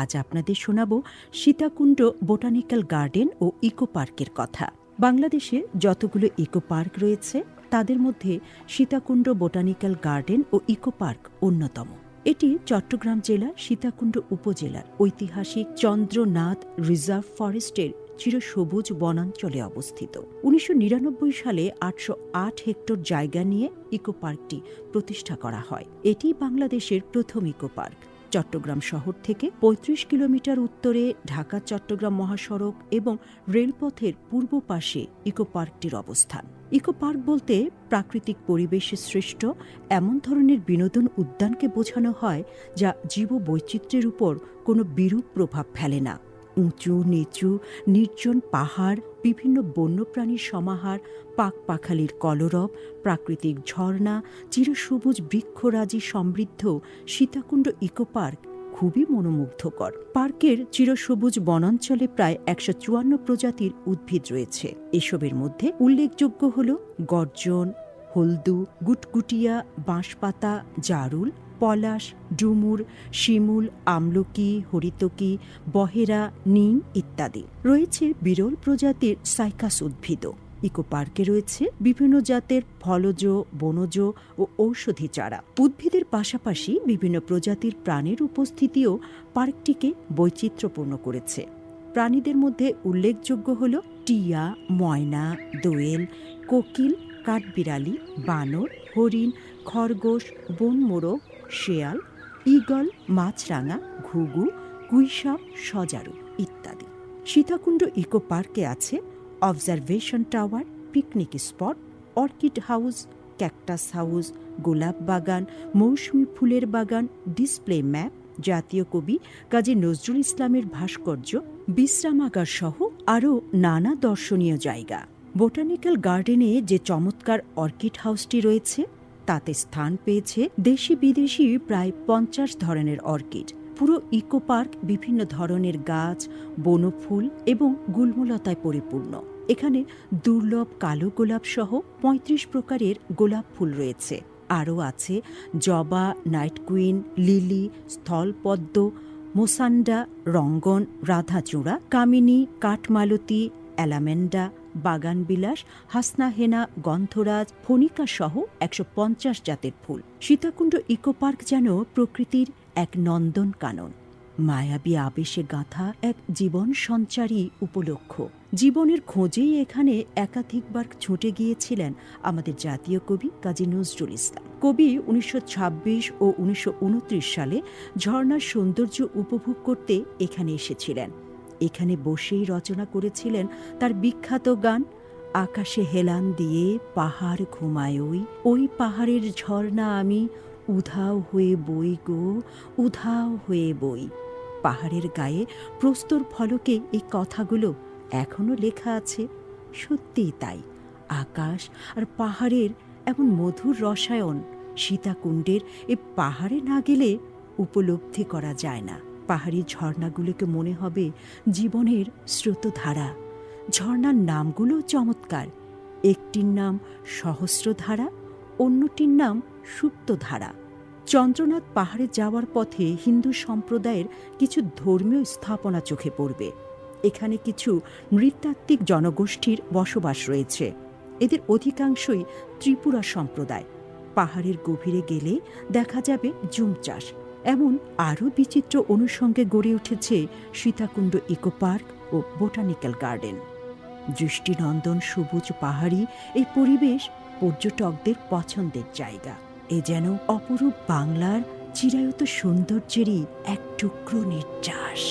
আজ আপনাদের শোনাব সীতাকুণ্ড বোটানিক্যাল গার্ডেন ও ইকো পার্কের কথা। বাংলাদেশে যতগুলো ইকো পার্ক রয়েছে তাদের মধ্যে সীতাকুণ্ড বোটানিক্যাল গার্ডেন ও ইকো পার্ক অন্যতম। এটি চট্টগ্রাম জেলার সীতাকুণ্ড উপজেলার ঐতিহাসিক চন্দ্রনাথ রিজার্ভ ফরেস্টের চিরসবুজ বনাঞ্চলে অবস্থিত। ১৯৯৯ সালে ৮০৮ হেক্টর জায়গা নিয়ে ইকো পার্কটি প্রতিষ্ঠা করা হয়। এটি বাংলাদেশের প্রথম ইকো পার্ক। চট্টগ্রাম শহর থেকে ৩৫ কিলোমিটার উত্তরে ঢাকা চট্টগ্রাম মহাসড়ক এবং রেলপথের পূর্ব পাশে ইকো পার্কটির অবস্থান। ইকো পার্ক বলতে প্রাকৃতিক পরিবেশে সৃষ্ট এমন ধরনের বিনোদন উদ্যানকে বোঝানো হয় যা জীববৈচিত্র্যের উপর কোনো বিরূপ প্রভাব ফেলে না। উঁচু নিচু নির্জন পাহাড়, বিভিন্ন বন্যপ্রাণীর সমাহার, পাখপাখালির কলরব, প্রাকৃতিক ঝর্ণা, চিরসবুজ বৃক্ষরাজি সমৃদ্ধ সীতাকুণ্ড ইকো পার্ক খুবই মনোমুগ্ধকর। পার্কের চিরসবুজ বনাঞ্চলে প্রায় ১৫৪ প্রজাতির উদ্ভিদ রয়েছে। এসবের মধ্যে উল্লেখযোগ্য হল গর্জন, হলদু, গুটগুটিয়া, বাঁশপাতা, জারুল, পলাশ, ডুমুর, শিমুল, আমলকি, হরিতকি, বহেরা, নিম ইত্যাদি। রয়েছে বিরল প্রজাতির সাইকাস উদ্ভিদও। ইকো পার্কে রয়েছে বিভিন্ন জাতের ফলজ, বনজ ও ঔষধি চারা। উদ্ভিদের পাশাপাশি বিভিন্ন প্রজাতির প্রাণীর উপস্থিতিও পার্কটিকে বৈচিত্র্যপূর্ণ করেছে। প্রাণীদের মধ্যে উল্লেখযোগ্য হল টিয়া, ময়না, দোয়েল, কোকিল, কাঠবিড়ালি, বানর, হরিণ, খরগোশ, বনমোরগ, শেয়াল, ঈগল, মাছরাঙা, ঘুঘু, গুইসাপ, সজারু ইত্যাদি। সীতাকুণ্ড ইকো পার্কে আছে observation tower, picnic spot, orchid house, cactus house, গোলাপ বাগান, মৌসুমী ফুলের বাগান, ডিসপ্লে ম্যাপ, জাতীয় কবি কাজী নজরুল ইসলামের ভাস্কর্য, বিশ্রামাগার সহ আরও নানা দর্শনীয় জায়গা। বোটানিক্যাল গার্ডেনে যে চমৎকার অর্কিড হাউসটি রয়েছে তাতে স্থান পেয়েছে দেশি বিদেশি প্রায় ৫০ ধরনের অর্কিড। পুরো ইকো পার্ক বিভিন্ন ধরনের গাছ, বনফুল এবং গুল্মলতায় পরিপূর্ণ। এখানে দুর্লভ কালো গোলাপ সহ ৩৫ প্রকারের গোলাপ ফুল রয়েছে। আরও আছে জবা, নাইট কুইন, লিলি, স্থলপদ্ম, মোসান্ডা, রঙ্গন, রাধাচূড়া, কামিনী, কাঠমালতী, অ্যালামেন্ডা, বাগানবিলাস, হাসনাহেনা, গন্ধরাজ, ফণিকা সহ ১৫০ জাতের ফুল। সীতাকুণ্ড ইকো পার্ক যেন প্রকৃতির এক নন্দন কানন, মায়াবী আবেশে গাঁথা এক জীবন সঞ্চারী উপলক্ষ। জীবনের খোঁজেই এখানে একাধিকবার ছুটে গিয়েছিলেন আমাদের জাতীয় কবি কাজী নজরুল ইসলাম। কবি ১৯২৬ ও ১৯২৯ সালে ঝর্ণার সৌন্দর্য উপভোগ করতে এখানে এসেছিলেন। এখানে বসেই রচনা করেছিলেন তার বিখ্যাত গান আকাশে হেলান দিয়ে পাহাড় ঘুমায় ওই পাহাড়ের ঝর্ণা আমি উধাও হয়ে বই গো, উধাও হয়ে বই। পাহাড়ের গায়ে প্রস্তর ফলকে এই কথাগুলো এখনো লেখা আছে। সত্যিই তাই, আকাশ আর পাহাড়ের এমন মধুর রসায়ন সীতাকুণ্ডের এ পাহাড়ে না গেলে উপলব্ধি করা যায় না। পাহাড়ি ঝর্ণাগুলোকে মনে হবে জীবনের স্রোতধারা। ঝর্ণার নামগুলো চমৎকার। একটির নাম সহস্রধারা, অন্যটির নাম সুপ্তধারা। চন্দ্রনাথ পাহাড়ে যাওয়ার পথে হিন্দু সম্প্রদায়ের কিছু ধর্মীয় স্থাপনা চোখে পড়বে। এখানে কিছু নৃতাত্ত্বিক জনগোষ্ঠীর বসবাস রয়েছে। এদের অধিকাংশই ত্রিপুরা সম্প্রদায়। পাহাড়ের গভীরে গেলে দেখা যাবে জুম চাষ। এমন আরও বিচিত্র অনুষঙ্গে গড়ে উঠেছে সীতাকুণ্ড ইকো পার্ক ও বোটানিক্যাল গার্ডেন। দৃষ্টিনন্দন সবুজ পাহাড়ি এই পরিবেশ পর্যটকদের পছন্দের জায়গা। এ যেন অপরূপ বাংলার চিরায়ত সৌন্দর্যেরই এক টুকরো নির্যাস।